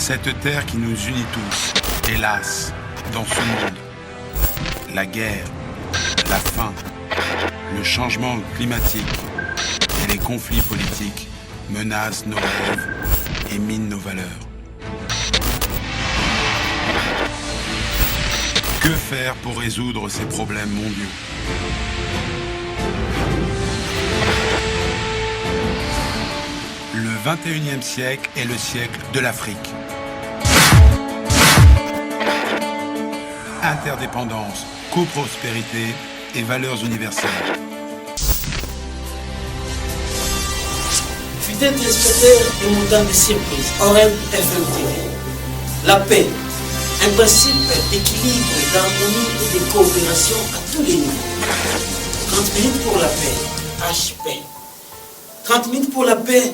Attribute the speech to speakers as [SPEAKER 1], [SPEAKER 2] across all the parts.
[SPEAKER 1] Cette terre qui nous unit tous, hélas, dans ce monde. La guerre, la faim, le changement climatique et les conflits politiques menacent nos rêves et minent nos valeurs. Que faire pour résoudre ces problèmes mondiaux ? Le 21e siècle est le siècle de l'Afrique. Interdépendance, coprospérité et valeurs universelles.
[SPEAKER 2] Fidèles téléspectateurs et montants de surprise, Oreb FM TV. La paix, un principe d'équilibre, d'harmonie et de coopération à tous les niveaux. 30 minutes pour la paix, HP. 30 minutes pour la paix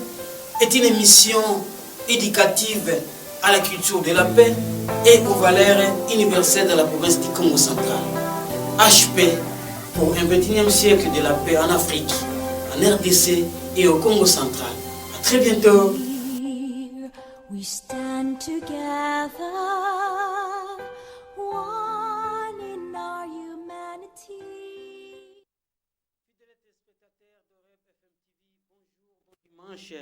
[SPEAKER 2] est une émission éducative à la culture de la paix et aux valeurs universelles de la province du Congo central. HP pour un 21e siècle de la paix en Afrique, en RDC et au Congo central. À très bientôt.
[SPEAKER 3] We stand together, one in our humanity.
[SPEAKER 2] Fidèles téléspectateurs d'Oreb FM TV, bonjour, bon dimanche.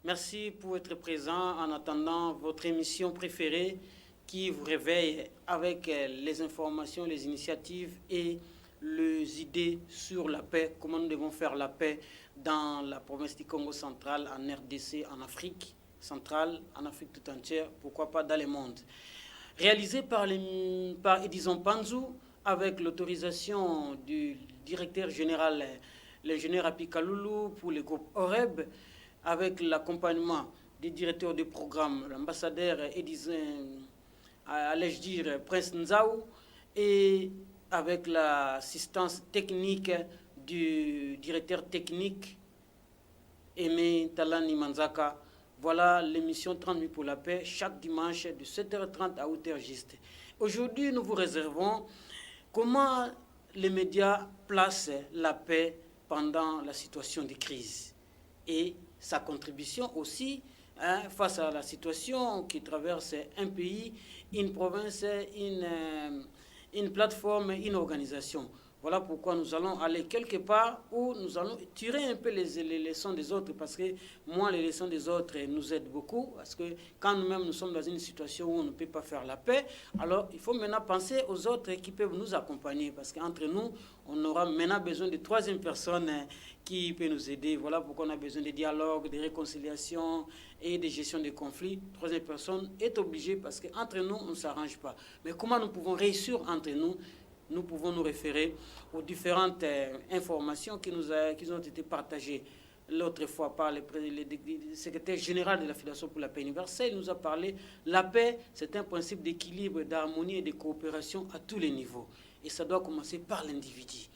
[SPEAKER 2] Merci pour être présent en attendant votre émission préférée qui vous réveille avec les informations, les initiatives et les idées sur la paix, comment nous devons faire la paix dans la province du Congo central, en RDC, en Afrique centrale, en Afrique tout entière, pourquoi pas dans le monde. Réalisé par Edison Panzou avec l'autorisation du directeur général, l'ingénieur Apika Loulou pour le groupe Oreb, avec l'accompagnement des directeurs de programme, l'ambassadeur Edison, allais-je dire, Prince Nzaou, et avec l'assistance technique du directeur technique Aimé Talani Manzaka. Voilà l'émission 30 minutes pour la paix, chaque dimanche de 7h30 à 8h juste. Aujourd'hui, nous vous réservons comment les médias placent la paix pendant la situation de crise et sa contribution aussi face à la situation qui traverse un pays, une province, une plateforme, une organisation. Voilà pourquoi nous allons aller quelque part où nous allons tirer un peu les leçons des autres, parce que moi, les leçons des autres nous aident beaucoup, parce que quand nous-mêmes nous sommes dans une situation où on ne peut pas faire la paix, alors il faut maintenant penser aux autres qui peuvent nous accompagner, parce qu'entre nous, on aura maintenant besoin de troisième personne qui peut nous aider. Voilà pourquoi on a besoin de dialogue, de réconciliation et de gestion des conflits. Troisième personne est obligée, parce qu'entre nous, on ne s'arrange pas. Mais comment nous pouvons réussir entre nous ? Nous pouvons nous référer aux différentes informations qui ont été partagées l'autre fois par le secrétaire général de la Fédération pour la paix universelle. Il nous a parlé la paix, c'est un principe d'équilibre, d'harmonie et de coopération à tous les niveaux. Et ça doit commencer par l'individu.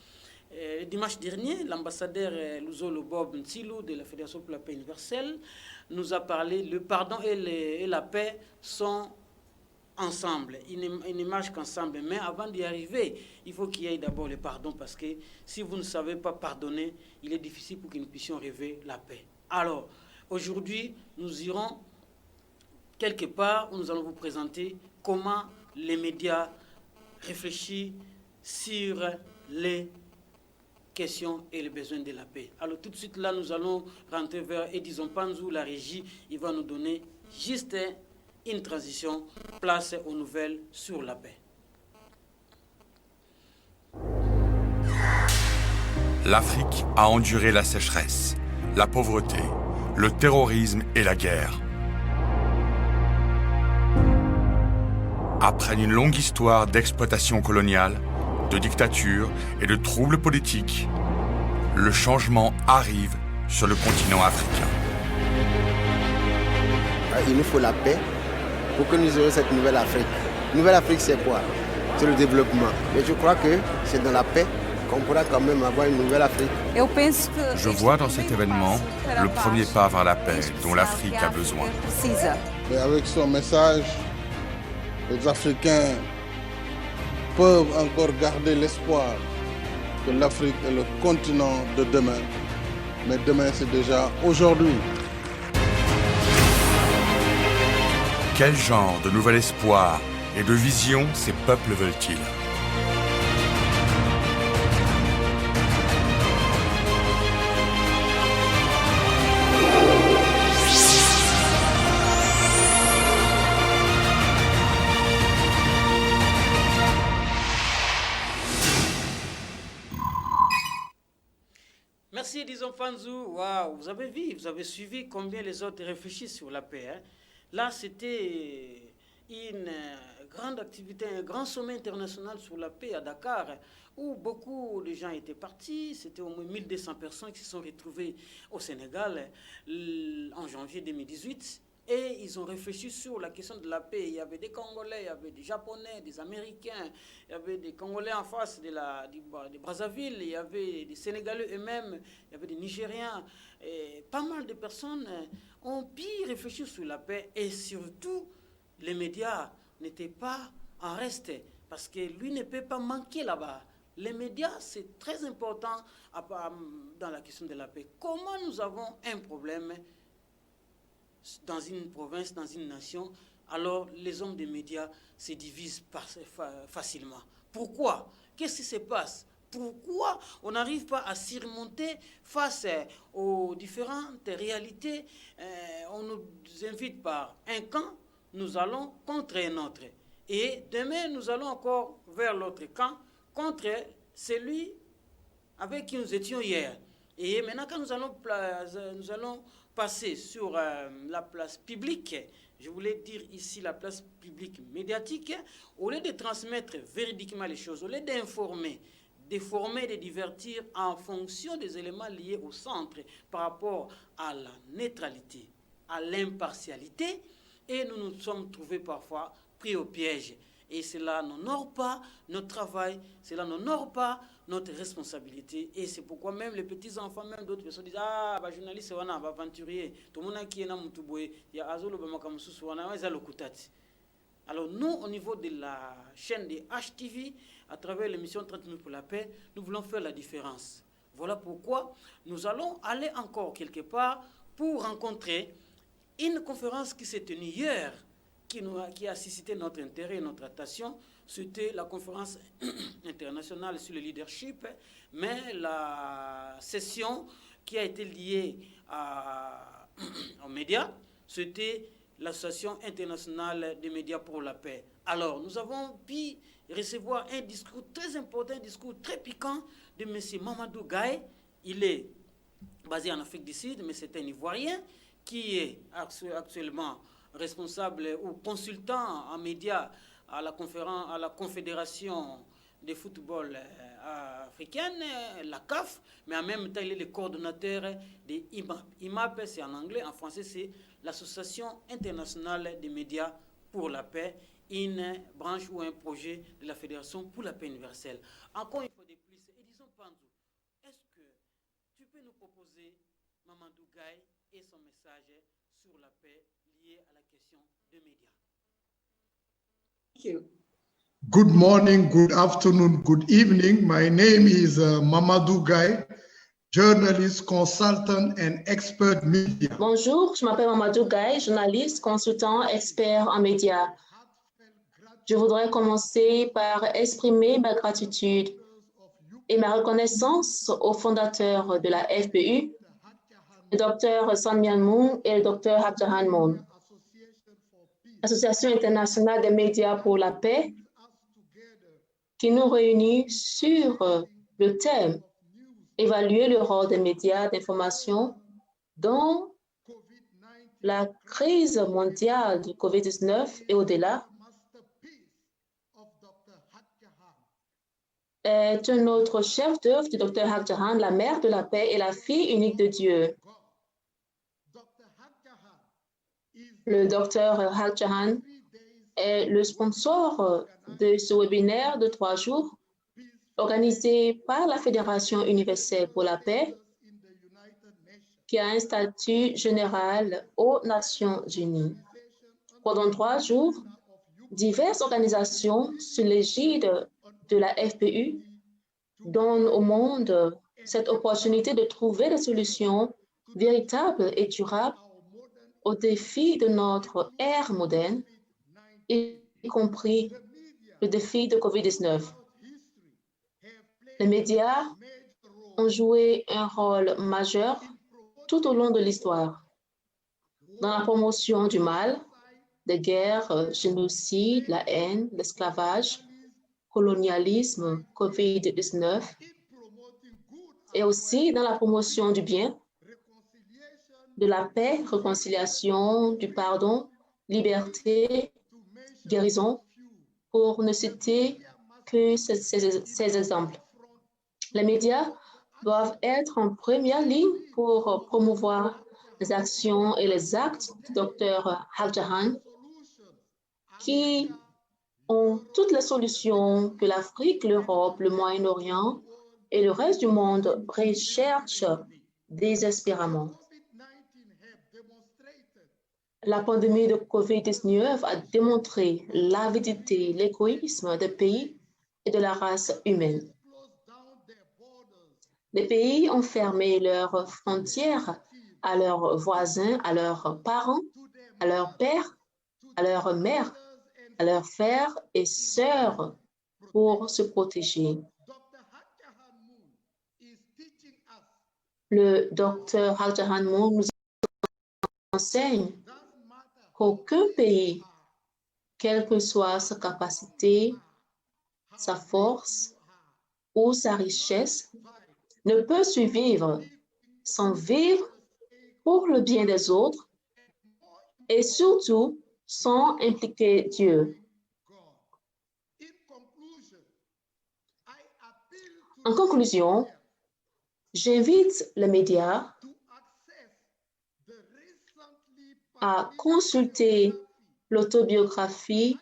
[SPEAKER 2] Dimanche dernier, l'ambassadeur Luzolo Bob Ntilou de la Fédération pour la paix universelle nous a parlé le pardon et la paix sont ensemble, ils ne marchent qu'ensemble. Mais avant d'y arriver, il faut qu'il y ait d'abord le pardon, parce que si vous ne savez pas pardonner, il est difficile pour que nous puissions rêver la paix. Alors, aujourd'hui, nous irons quelque part où nous allons vous présenter comment les médias réfléchissent sur les questions et les besoins de la paix. Alors, tout de suite, là, nous allons rentrer vers Edison Panzou, la régie. Il va nous donner juste une transition, place aux nouvelles sur la paix.
[SPEAKER 1] L'Afrique a enduré la sécheresse, la pauvreté, le terrorisme et la guerre. Après une longue histoire d'exploitation coloniale, de dictature et de troubles politiques, le changement arrive sur le continent africain.
[SPEAKER 4] Il nous faut la paix pour que nous ayons cette nouvelle Afrique. Nouvelle Afrique, c'est quoi? C'est le développement. Mais je crois que c'est dans la paix qu'on pourra quand même avoir une nouvelle Afrique.
[SPEAKER 1] Je vois dans cet événement le premier pas vers la paix dont l'Afrique a besoin.
[SPEAKER 5] Et avec son message, les Africains peuvent encore garder l'espoir que l'Afrique est le continent de demain. Mais demain, c'est déjà aujourd'hui.
[SPEAKER 6] Quel genre de nouvel espoir et de vision ces peuples veulent-ils?
[SPEAKER 2] Merci, disons Fanzou. Waouh, vous avez vu, vous avez suivi combien les autres réfléchissent sur la paix. Hein? Là, c'était une grande activité, un grand sommet international sur la paix à Dakar, où beaucoup de gens étaient partis. C'était au moins 1200 personnes qui se sont retrouvées au Sénégal en janvier 2018. Et ils ont réfléchi sur la question de la paix. Il y avait des Congolais, il y avait des Japonais, des Américains, il y avait des Congolais en face de Brazzaville, il y avait des Sénégalais eux-mêmes, il y avait des Nigériens. Et pas mal de personnes ont pu réfléchir sur la paix. Et surtout, les médias n'étaient pas en reste, parce que lui ne peut pas manquer là-bas. Les médias, c'est très important dans la question de la paix. Comment nous avons un problème dans une province, dans une nation, alors les hommes des médias se divisent facilement. Pourquoi? Qu'est-ce qui se passe? Pourquoi on n'arrive pas à surmonter face aux différentes réalités? On nous invite par un camp, nous allons contre un autre. Et demain, nous allons encore vers l'autre camp, contre celui avec qui nous étions hier. Et maintenant, quand nous allons passer sur la place publique, je voulais dire ici la place publique médiatique, au lieu de transmettre véridiquement les choses, au lieu d'informer, déformer, de divertir en fonction des éléments liés au centre par rapport à la neutralité, à l'impartialité, et nous nous sommes trouvés parfois pris au piège. Et cela n'honore pas notre travail, cela n'honore pas notre responsabilité. Et c'est pourquoi même les petits-enfants, même d'autres personnes disent « Ah, bah, journaliste, on va aventurier. Tout le monde qui est dans le Moutouboé, il y a Azolo Bamakamusu, on a le Koutati. » Alors nous, au niveau de la chaîne des HTV, à travers l'émission 30 minutes pour la paix, nous voulons faire la différence. Voilà pourquoi nous allons aller encore quelque part pour rencontrer une conférence qui s'est tenue hier, qui a suscité notre intérêt et notre attention. C'était la conférence internationale sur le leadership, mais la session qui a été liée aux médias, c'était l'Association internationale des médias pour la paix. Alors, nous avons pu recevoir un discours très important, un discours très piquant de M. Mamadou Gaye. Il est basé en Afrique du Sud, mais c'est un Ivoirien qui est actuellement responsable ou consultant en médias à la Confédération de football africaine, la CAF, mais en même temps, il est le coordonnateur de IMAP. IMAP, c'est en anglais, en français, c'est l'Association internationale des médias pour la paix, une branche ou un projet de la Fédération pour la paix universelle. Encore une fois de plus, et disons Panzou, est-ce que tu peux nous proposer Mamadou Gaye et son message sur la paix lié à la question des médias?
[SPEAKER 7] Thank you.
[SPEAKER 8] Good morning, good afternoon, good evening. My name is Mamadou Gaye, journalist, consultant, and expert media.
[SPEAKER 7] Bonjour, je m'appelle Mamadou Gaye, journaliste, consultant, expert en médias. Je voudrais commencer par exprimer ma gratitude et ma reconnaissance aux fondateurs de la FPU, le Dr San Mian Moon et le Dr Hak Ja Han Moon. L'Association internationale des médias pour la paix, qui nous réunit sur le thème « Évaluer le rôle des médias d'information dans la crise mondiale du COVID-19 et au-delà » est un autre chef d'œuvre du Dr Hak Ja Han, la mère de la paix et la fille unique de Dieu. Le Dr Hak Ja Han est le sponsor de ce webinaire de 3 jours organisé par la Fédération universelle pour la paix qui a un statut général aux Nations unies. Pendant 3 jours, diverses organisations sous l'égide de la FPU donnent au monde cette opportunité de trouver des solutions véritables et durables aux défis de notre ère moderne, y compris le défi de COVID-19. Les médias ont joué un rôle majeur tout au long de l'histoire dans la promotion du mal, des guerres, génocide, la haine, l'esclavage, colonialisme, COVID-19, et aussi dans la promotion du bien, de la paix, réconciliation, du pardon, liberté, guérison, pour ne citer que ces exemples. Les médias doivent être en première ligne pour promouvoir les actions et les actes du Dr Haq Jahan, qui ont toutes les solutions que l'Afrique, l'Europe, le Moyen-Orient et le reste du monde recherchent désespérément. La pandémie de COVID-19 a démontré l'avidité, l'égoïsme des pays et de la race humaine. Les pays ont fermé leurs frontières à leurs voisins, à leurs parents, à leurs pères, à leurs mères, à leurs frères et sœurs pour se protéger. Le docteur Haq Jahan Moon nous enseigne qu'aucun pays, quelle que soit sa capacité, sa force ou sa richesse, ne peut survivre sans vivre pour le bien des autres et surtout sans impliquer Dieu. En conclusion, j'invite les médias à consulter l'autobiographie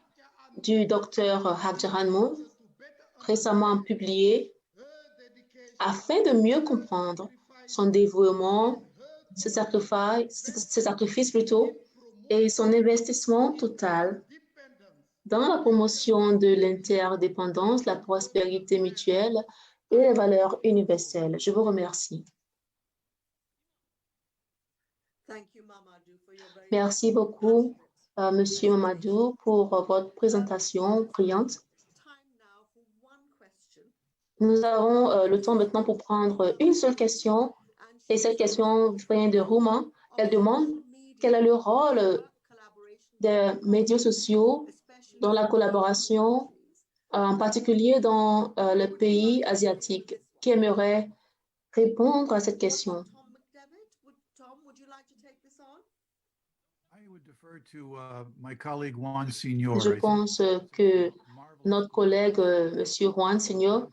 [SPEAKER 7] du docteur Haq Jahan Moon, récemment publiée, afin de mieux comprendre son dévouement, ses sacrifices et son investissement total dans la promotion de l'interdépendance, la prospérité mutuelle et les valeurs universelles. Je vous remercie. Merci beaucoup, Monsieur Mamadou, pour votre présentation brillante. Nous avons le temps maintenant pour prendre une seule question. Et cette question vient de Rouma. Elle demande quel est le rôle des médias sociaux dans la collaboration, en particulier dans les pays asiatiques. Qui aimerait répondre à cette question? Je pense que notre collègue, M. Juan Senior,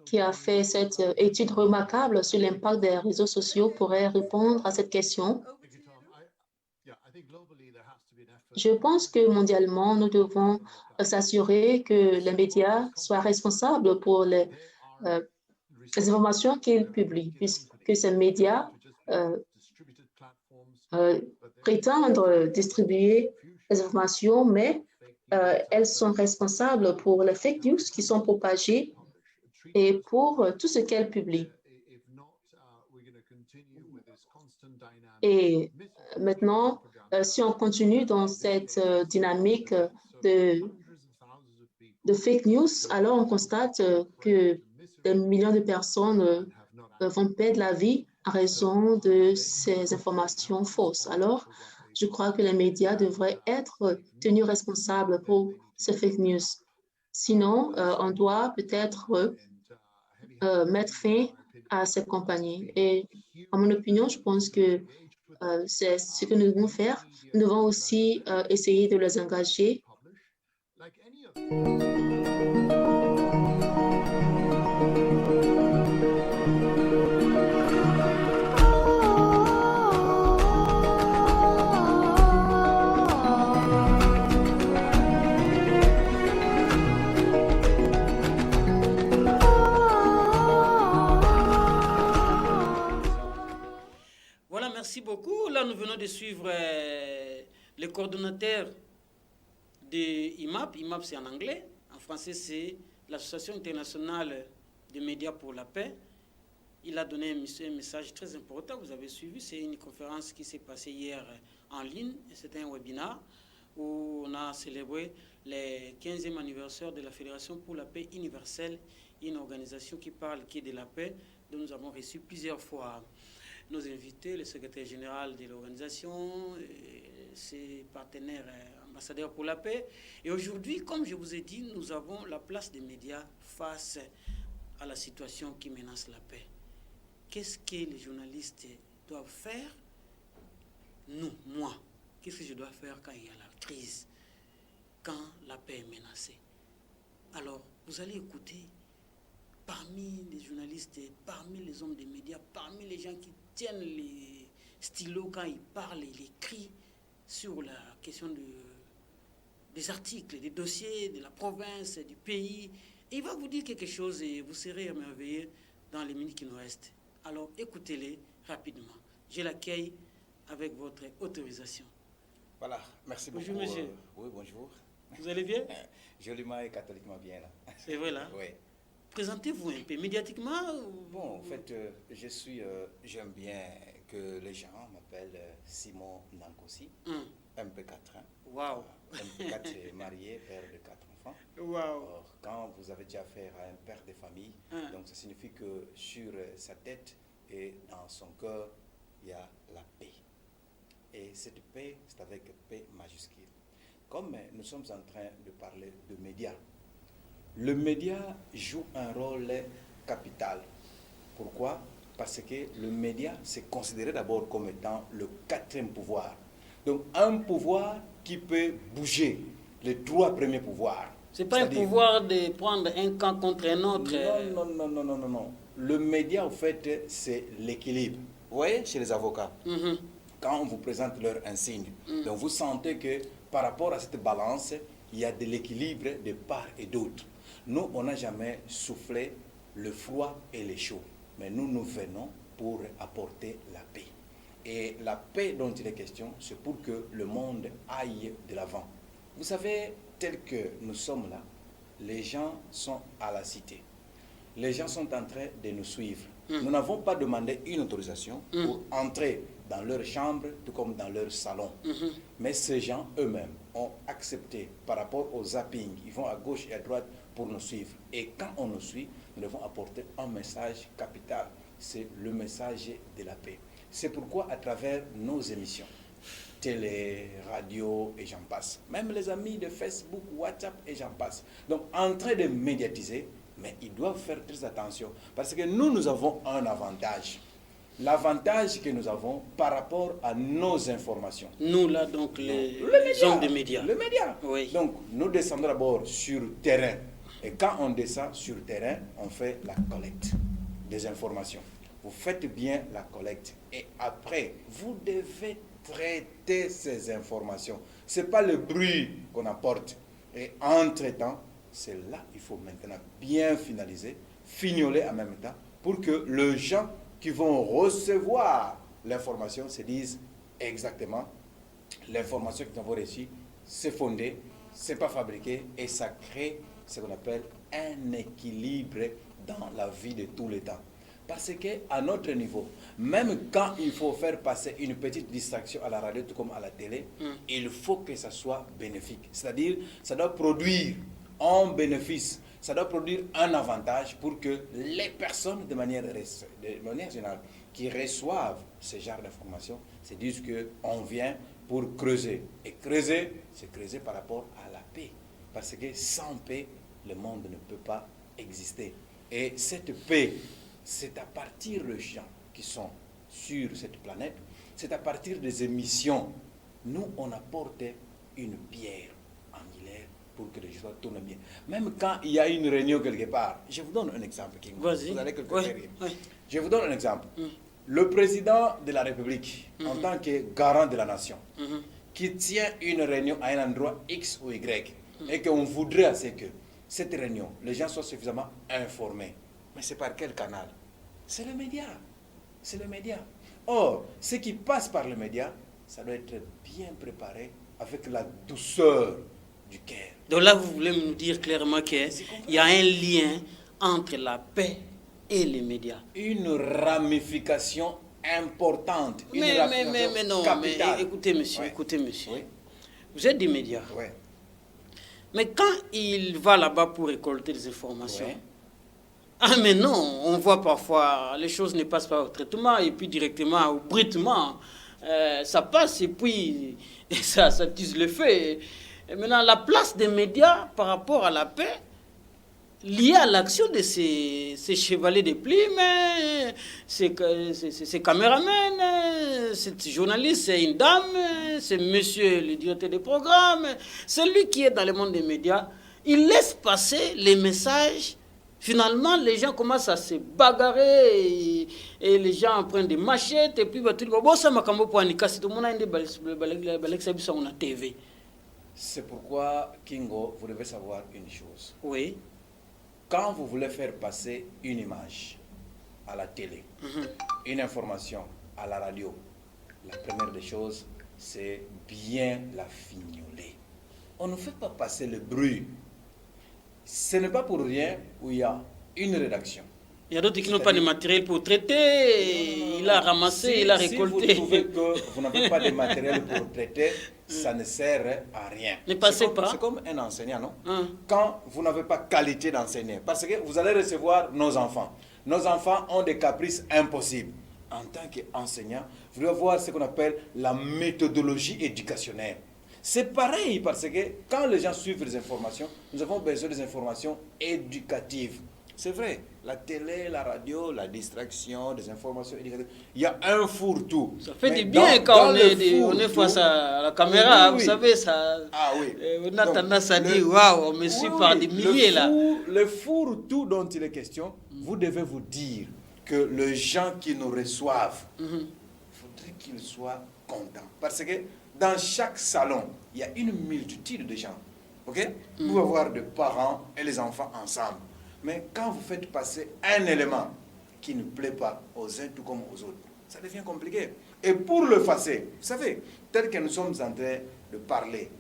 [SPEAKER 7] qui a fait cette étude remarquable sur l'impact des réseaux sociaux, pourrait répondre à cette question. Je pense que mondialement, nous devons s'assurer que les médias soient responsables pour les informations qu'ils publient, puisque ces médias prétendent distribuer les informations, mais elles sont responsables pour les fake news qui sont propagées et pour tout ce qu'elles publient. Et maintenant, si on continue dans cette dynamique de fake news, alors on constate que des millions de personnes vont perdre la vie en raison de ces informations fausses. Alors, je crois que les médias devraient être tenus responsables pour ces fake news. Sinon, on doit peut-être mettre fin à ces compagnies. Et en mon opinion, je pense que c'est ce que nous devons faire. Nous devons aussi essayer de les engager.
[SPEAKER 2] Merci beaucoup. Là, nous venons de suivre le coordonnateur de IMAP. IMAP, c'est en anglais. En français, c'est l'Association internationale des médias pour la paix. il a donné un message très important. Vous avez suivi, c'est une conférence qui s'est passée hier en ligne. C'était un webinaire où on a célébré le 15e anniversaire de la Fédération pour la paix universelle, une organisation qui est de la paix, dont nous avons reçu plusieurs fois nos invités, le secrétaire général de l'organisation, ses partenaires ambassadeurs pour la paix. Et aujourd'hui, comme je vous ai dit, nous avons la place des médias face à la situation qui menace la paix. Qu'est-ce que les journalistes doivent faire? Nous, moi, qu'est-ce que je dois faire quand il y a la crise, quand la paix est menacée? Alors, vous allez écouter parmi les journalistes, parmi les hommes des médias, parmi les gens qui tiennent les stylos quand ils parlent, ils écrivent sur la question des articles, des dossiers de la province, du pays. Et il va vous dire quelque chose et vous serez émerveillés dans les minutes qui nous restent. Alors écoutez-les rapidement. Je l'accueille avec votre autorisation.
[SPEAKER 9] Voilà, merci beaucoup.
[SPEAKER 2] Bonjour monsieur.
[SPEAKER 9] Oui, bonjour.
[SPEAKER 2] Vous allez bien?
[SPEAKER 9] Joliment et catholiquement bien là.
[SPEAKER 2] C'est vrai là?
[SPEAKER 9] Oui.
[SPEAKER 2] Présentez-vous un peu médiatiquement
[SPEAKER 9] Bon, en fait, j'aime bien que les gens m'appellent Simon Nankosi, MP4.
[SPEAKER 2] Wow.
[SPEAKER 9] MP4 est marié, père de 4 enfants.
[SPEAKER 2] Wow.
[SPEAKER 9] Alors, quand vous avez déjà affaire à un père de famille, donc ça signifie que sur sa tête et dans son cœur, il y a la paix. Et cette paix, c'est avec P majuscule. Comme nous sommes en train de parler de médias, le média joue un rôle capital. Pourquoi? Parce que le média, c'est considéré d'abord comme étant le 4e pouvoir. Donc, un pouvoir qui peut bouger les 3 premiers pouvoirs.
[SPEAKER 2] C'est pas un pouvoir de prendre un camp contre un autre.
[SPEAKER 9] Non. Le média, en fait, c'est l'équilibre. Vous voyez, chez les avocats, quand on vous présente leur insigne, donc vous sentez que par rapport à cette balance, il y a de l'équilibre de part et d'autre. Nous, on n'a jamais soufflé le froid et le chaud, mais nous venons pour apporter la paix. Et la paix dont il est question, c'est pour que le monde aille de l'avant. Vous savez, tel que nous sommes là, les gens sont à la cité. Les gens sont en train de nous suivre. Nous n'avons pas demandé une autorisation pour entrer dans leur chambre, tout comme dans leur salon. Mais ces gens eux-mêmes ont accepté par rapport au zapping. Ils vont à gauche et à droite pour nous suivre. Et quand on nous suit, nous devons apporter un message capital. C'est le message de la paix. C'est pourquoi à travers nos émissions, télé, radio et j'en passe, même les amis de Facebook, WhatsApp et j'en passe, donc en train de médiatiser, mais ils doivent faire très attention parce que nous avons un avantage. L'avantage que nous avons par rapport à nos informations.
[SPEAKER 2] Nous là, donc les hommes des médias.
[SPEAKER 9] Le média.
[SPEAKER 2] Oui.
[SPEAKER 9] Donc nous descendons d'abord sur terrain. Et quand on descend sur terrain, on fait la collecte des informations. Vous faites bien la collecte. Et après, vous devez traiter ces informations. Ce n'est pas le bruit qu'on apporte. Et entre-temps, c'est là qu'il faut maintenant bien finaliser, fignoler en même temps, pour que les gens qui vont recevoir l'information se disent exactement l'information que nous avons reçue, c'est fondé, c'est pas fabriqué et ça crée ce qu'on appelle un équilibre dans la vie de tous les temps. Parce qu'à notre niveau, même quand il faut faire passer une petite distraction à la radio tout comme à la télé, il faut que ça soit bénéfique. C'est-à-dire, ça doit produire un bénéfice, ça doit produire un avantage pour que les personnes de manière générale qui reçoivent ce genre d'informations se disent qu'on vient pour creuser. Et creuser, c'est creuser par rapport à la paix. Parce que sans paix, le monde ne peut pas exister. Et cette paix, c'est à partir des gens qui sont sur cette planète, c'est à partir des émissions. Nous, on apporte une pierre angulaire pour que les choses tournent bien. Même quand il y a une réunion quelque part, je vous donne un exemple. Vous allez Je vous donne un exemple. Le président de la République, en tant que garant de la nation, qui tient une réunion à un endroit X ou Y, et qu'on voudrait à ce que cette réunion, les gens soient suffisamment informés. Mais c'est par quel canal? C'est le média. C'est le média. Or, ce qui passe par le média, ça doit être bien préparé avec la douceur du cœur.
[SPEAKER 2] Donc là, vous voulez nous dire clairement qu'il y a un lien entre la paix et les médias.
[SPEAKER 9] Une ramification importante, une
[SPEAKER 2] Mais
[SPEAKER 9] ramification
[SPEAKER 2] non,
[SPEAKER 9] capitale.
[SPEAKER 2] mais écoutez monsieur,
[SPEAKER 9] Ouais.
[SPEAKER 2] écoutez monsieur.
[SPEAKER 9] Oui.
[SPEAKER 2] Vous êtes des médias.
[SPEAKER 9] Ouais.
[SPEAKER 2] Mais quand il va là-bas pour récolter des informations,
[SPEAKER 9] Ouais.
[SPEAKER 2] ah mais non, on voit parfois les choses ne passent pas au traitement et puis directement ou brutement, ça passe et puis ça tise le feu. Et maintenant, la place des médias par rapport à la paix, liée à l'action de ces chevaliers de plume, ces caméramens, ces journalistes, c'est une dame, c'est monsieur le directeur des programmes, celui qui est dans le monde des médias, il laisse passer les messages. Finalement, les gens commencent à se bagarrer et les gens prennent des machettes et puis tout le monde ça m'a comme pour anikasi tout le monde a une TV.
[SPEAKER 9] C'est pourquoi, Kingo, vous devez savoir une chose.
[SPEAKER 2] Oui.
[SPEAKER 9] Quand vous voulez faire passer une image à la télé, une information à la radio, la première des choses, c'est bien la fignoler. On ne fait pas passer le bruit. Ce n'est pas pour rien où il y a une rédaction.
[SPEAKER 2] Il y a d'autres qui n'ont pas de matériel pour traiter. Il a ramassé, il a récolté.
[SPEAKER 9] Si vous trouvez que vous n'avez pas de matériel pour traiter, ça ne sert à rien.
[SPEAKER 2] Ne passez pas.
[SPEAKER 9] C'est comme un enseignant, non? Quand vous n'avez pas qualité d'enseigner, parce que vous allez recevoir nos enfants. Nos enfants ont des caprices impossibles. En tant qu'enseignant, vous devez voir ce qu'on appelle la méthodologie éducationnelle. C'est pareil parce que quand les gens suivent les informations, nous avons besoin des informations éducatives. C'est vrai, la télé, la radio, la distraction, des informations éducatives, il y a un fourre-tout.
[SPEAKER 2] Ça fait du bien quand on est face à la caméra, oui, vous savez, ça.
[SPEAKER 9] Ah oui.
[SPEAKER 2] On a tendance à dire, waouh, on me suit par des milliers là.
[SPEAKER 9] Le fourre-tout dont il est question, vous devez vous dire que les gens qui nous reçoivent, il faudrait qu'ils soient contents. Parce que dans chaque salon, il y a une multitude de gens. Ok? Vous pouvez avoir des parents et les enfants ensemble. Mais quand vous faites passer un élément qui ne plaît pas aux uns tout comme aux autres, ça devient compliqué. Et pour le passer, vous savez, tel que nous sommes en train de parler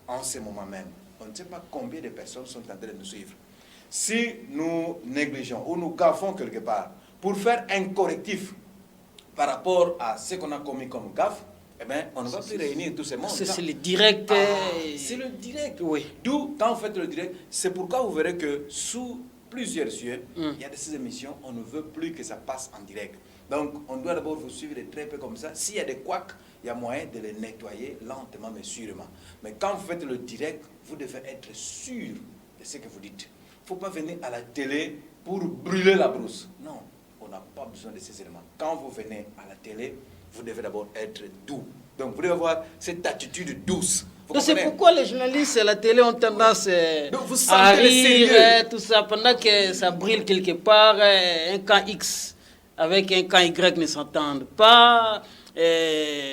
[SPEAKER 9] en ce moment même, on ne sait pas combien de personnes sont en train de nous suivre. Si nous négligeons ou nous gaffons quelque part pour faire un correctif par rapport à ce qu'on a commis comme gaffe, eh bien, on ne va plus réunir tous ces mondes.
[SPEAKER 2] C'est le direct.
[SPEAKER 9] C'est le direct.
[SPEAKER 2] Oui.
[SPEAKER 9] D'où, quand vous faites le direct, c'est pourquoi vous verrez que sous plusieurs yeux, il y a de ces émissions, on ne veut plus que ça passe en direct. Donc, on doit d'abord vous suivre de très peu comme ça. S'il y a des couacs, il y a moyen de les nettoyer lentement mais sûrement. Mais quand vous faites le direct, vous devez être sûr de ce que vous dites. Il ne faut pas venir à la télé pour brûler la brousse. Non, on n'a pas besoin de ces éléments. Quand vous venez à la télé, vous devez d'abord être doux. Donc, vous devez avoir cette attitude douce.
[SPEAKER 2] Donc, c'est pourquoi les journalistes à la télé ont tendance à rire, tout ça, pendant que ça brille quelque part, un camp X avec un camp Y ne s'entendent pas,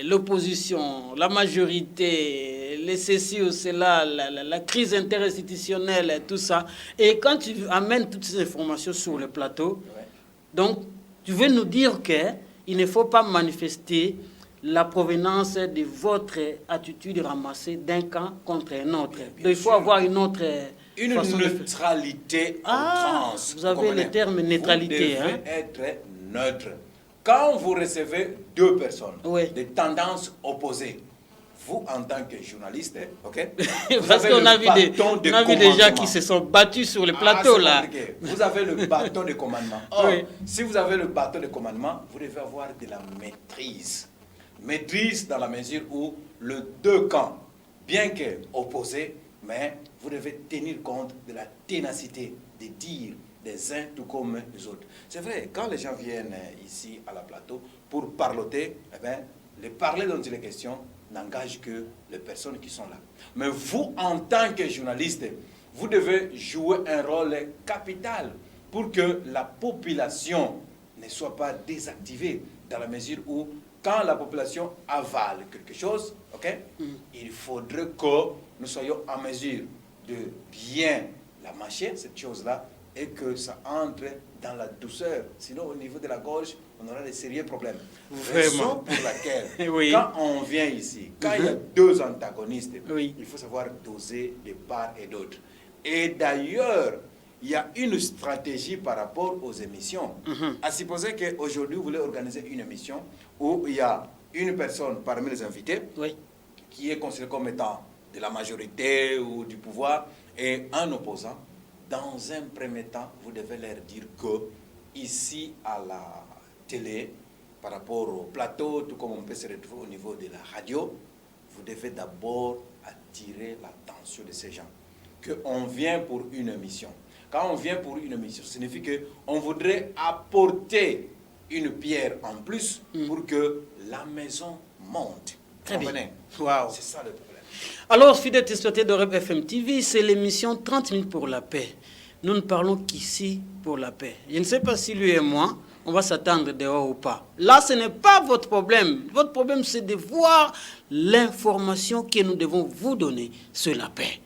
[SPEAKER 2] l'opposition, la majorité, les ceci ou cela, la crise interinstitutionnelle, tout ça. Et quand tu amènes toutes ces informations sur le plateau, donc, tu veux nous dire qu'il ne faut pas manifester la provenance de votre attitude ramassée d'un camp contre un autre. Donc, il faut avoir une autre façon
[SPEAKER 9] neutralité en trans.
[SPEAKER 2] Vous avez le terme neutralité.
[SPEAKER 9] Vous devez être neutre. Quand vous recevez deux personnes de tendances opposées, vous, en tant que journaliste, ok,
[SPEAKER 2] parce qu'on a vu des gens qui se sont battus sur le plateau là.
[SPEAKER 9] Vous avez le bâton de commandement. Or, si vous avez le bâton de commandement, vous devez avoir de la maîtrise. Maîtrise dans la mesure où les deux camps, bien que opposés, mais vous devez tenir compte de la ténacité des dires des uns tout comme des autres. C'est vrai, quand les gens viennent ici à la plateau pour parloter, eh bien, les parler dont il est question n'engage que les personnes qui sont là. Mais vous, en tant que journaliste, vous devez jouer un rôle capital pour que la population ne soit pas désactivée dans la mesure où quand la population avale quelque chose, il faudrait que nous soyons en mesure de bien la mâcher, cette chose-là, et que ça entre dans la douceur. Sinon, au niveau de la gorge, on aura des sérieux problèmes. Raison pour laquelle, quand on vient ici, quand il y a deux antagonistes, il faut savoir doser de part et d'autre. Et d'ailleurs, il y a une stratégie par rapport aux émissions. À supposer qu'aujourd'hui, vous voulez organiser une émission où il y a une personne parmi les invités qui est considérée comme étant de la majorité ou du pouvoir et un opposant. Dans un premier temps, vous devez leur dire que ici à la télé, par rapport au plateau, tout comme on peut se retrouver au niveau de la radio, vous devez d'abord attirer l'attention de ces gens. Qu'on vient pour une émission. Quand on vient pour une émission, ça signifie qu'on voudrait apporter une pierre en plus pour que la maison monte.
[SPEAKER 2] Très bien.
[SPEAKER 9] Wow. C'est ça le problème.
[SPEAKER 2] Alors, fidèles téléspectateurs de FM TV, c'est l'émission 30 minutes pour la paix. Nous ne parlons qu'ici pour la paix. Je ne sais pas si lui et moi, on va s'attendre dehors ou pas. Là, ce n'est pas votre problème. Votre problème, c'est de voir l'information que nous devons vous donner sur la paix.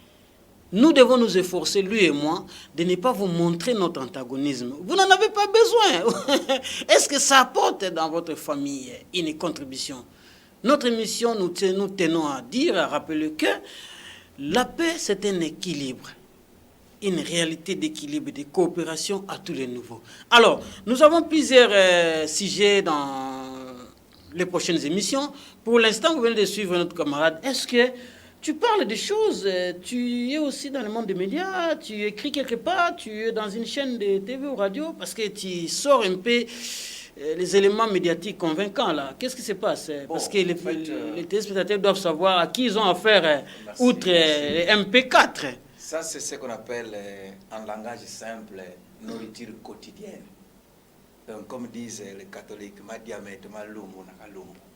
[SPEAKER 2] Nous devons nous efforcer, lui et moi, de ne pas vous montrer notre antagonisme. Vous n'en avez pas besoin. Est-ce que ça apporte dans votre famille une contribution? Notre mission, nous tenons à dire, à rappeler que la paix, c'est un équilibre. Une réalité d'équilibre, de coopération à tous les niveaux. Alors, nous avons plusieurs sujets dans les prochaines émissions. Pour l'instant, vous venez de suivre notre camarade. Est-ce que tu parles des choses, tu es aussi dans le monde des médias, tu écris quelque part, tu es dans une chaîne de TV ou radio, parce que tu sors un peu les éléments médiatiques convaincants là. Qu'est-ce qui se passe? Parce que les téléspectateurs doivent savoir à qui ils ont affaire outre MP4.
[SPEAKER 9] Ça, c'est ce qu'on appelle, en langage simple, nourriture quotidienne. Donc, comme disent les catholiques,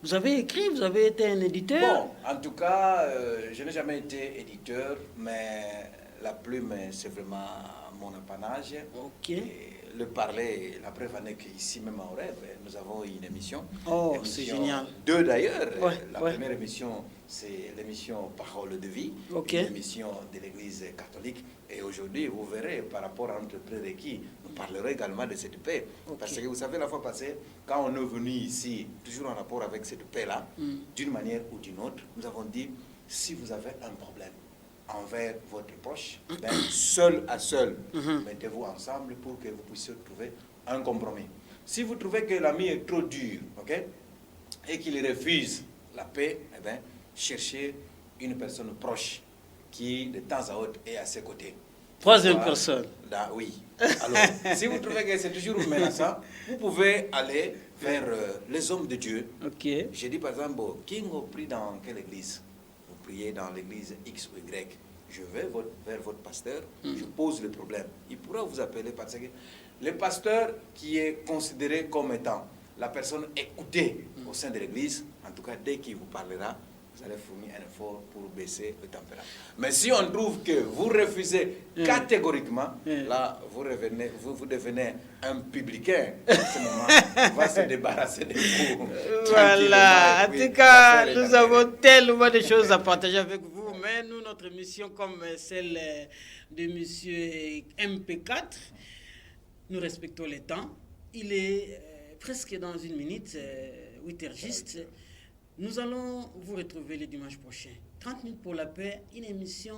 [SPEAKER 2] vous avez écrit, vous avez été un éditeur?
[SPEAKER 9] Bon, en tout cas, je n'ai jamais été éditeur, mais la plume, c'est vraiment mon apanage.
[SPEAKER 2] Ok.
[SPEAKER 9] Et le parler, la preuve en est qu'ici, même en rêve, nous avons une émission.
[SPEAKER 2] Oh, c'est génial.
[SPEAKER 9] 2 d'ailleurs. La
[SPEAKER 2] ouais.
[SPEAKER 9] première émission, c'est l'émission Parole de vie, l'émission de l'Église catholique. Et aujourd'hui, vous verrez, par rapport à notre prérequis, nous parlerons également de cette paix. Parce que vous savez, la fois passée, quand on est venu ici, toujours en rapport avec cette paix-là, d'une manière ou d'une autre, nous avons dit, si vous avez un problème envers votre proche, ben, seul à seul, mettez-vous ensemble pour que vous puissiez trouver un compromis. Si vous trouvez que l'ami est trop dur, et qu'il refuse la paix, eh ben, cherchez une personne proche qui, de temps à autre, est à ses côtés.
[SPEAKER 2] Troisième personne.
[SPEAKER 9] Là, oui. Alors, si vous trouvez que c'est toujours menaçant, vous pouvez aller vers les hommes de Dieu. J'ai dit par exemple, qui ont pris dans quelle église? Vous priez dans l'église X ou Y. Je vais vers votre pasteur, je pose le problème. Il pourra vous appeler parce que le pasteur qui est considéré comme étant la personne écoutée au sein de l'église, en tout cas dès qu'il vous parlera, vous allez fournir un effort pour baisser le tempérament. Mais si on trouve que vous refusez catégoriquement, là, vous devenez un publicain. À ce moment, on va se débarrasser de vous.
[SPEAKER 2] Voilà. En tout cas, nous avons tellement de choses à partager avec vous. Mais nous, notre mission, comme celle de monsieur MP4, nous respectons le temps. Il est presque dans 1 minute, 8h juste. Nous allons vous retrouver le dimanche prochain. 30 minutes pour la paix, une émission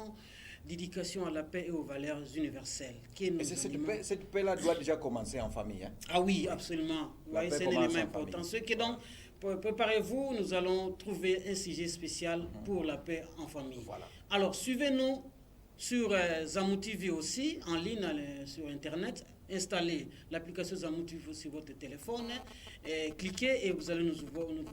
[SPEAKER 2] d'éducation à la paix et aux valeurs universelles.
[SPEAKER 9] Cette paix-là doit déjà commencer en famille. Hein?
[SPEAKER 2] Ah oui, absolument. Oui, c'est un élément important. Ce qui donc, préparez-vous, nous allons trouver un sujet spécial pour la paix en famille. Voilà. Alors, suivez-nous sur Zamou TV aussi, en ligne sur Internet. Installez l'application Zamou TV sur votre téléphone, cliquez et vous allez nous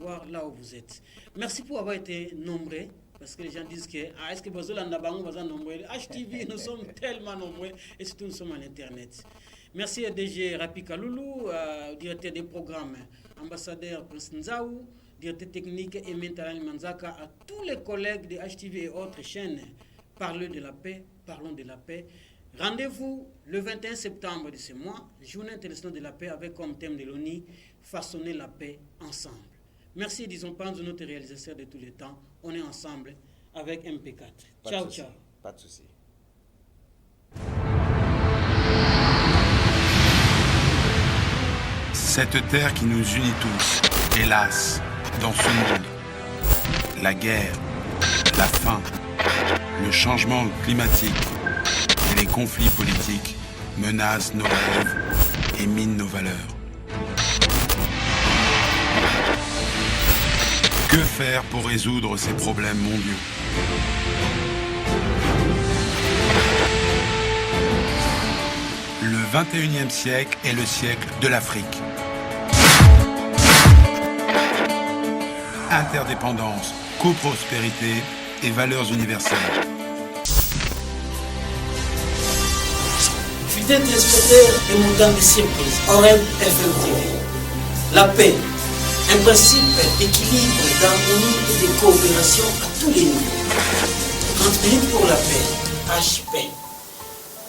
[SPEAKER 2] voir là où vous êtes. Merci pour avoir été nombreux, parce que les gens disent que est-ce que vous êtes nombreux? HTV, nous sommes tellement nombreux et surtout nous sommes à l'Internet. Merci à DG Rapi Kaloulou, directeur des programmes, ambassadeur Prince Nzaou, directeur technique Emin Talani Manzaka, à tous les collègues de HTV et autres chaînes. Parlons de la paix, parlons de la paix. Rendez-vous le 21 septembre de ce mois, Journée internationale de la paix avec comme thème de l'ONU, façonner la paix ensemble. Merci, disons pas de notre réalisateur de tous les temps. On est ensemble avec MP4. Ciao, ciao.
[SPEAKER 9] Pas de souci.
[SPEAKER 1] Cette terre qui nous unit tous, hélas, dans ce monde, la guerre, la faim, le changement climatique et les conflits politiques menace nos rêves et mine nos valeurs. Que faire pour résoudre ces problèmes mondiaux ? Le 21e siècle est le siècle de l'Afrique. Interdépendance, coprospérité et valeurs universelles.
[SPEAKER 2] Fidèles téléspectateurs et montants de surprise, Orem FM TV. La paix, un principe d'équilibre, d'harmonie et de coopération à tous les niveaux. 30 minutes pour la paix, HP.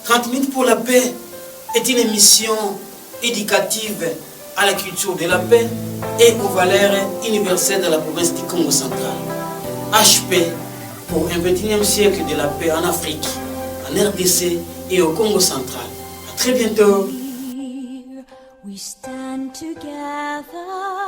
[SPEAKER 2] 30 minutes pour la paix est une émission éducative à la culture de la paix et aux valeurs universelles de la province du Congo central. HP pour un 21e siècle de la paix en Afrique, en RDC et au Congo central. À très bientôt.
[SPEAKER 3] We stand together.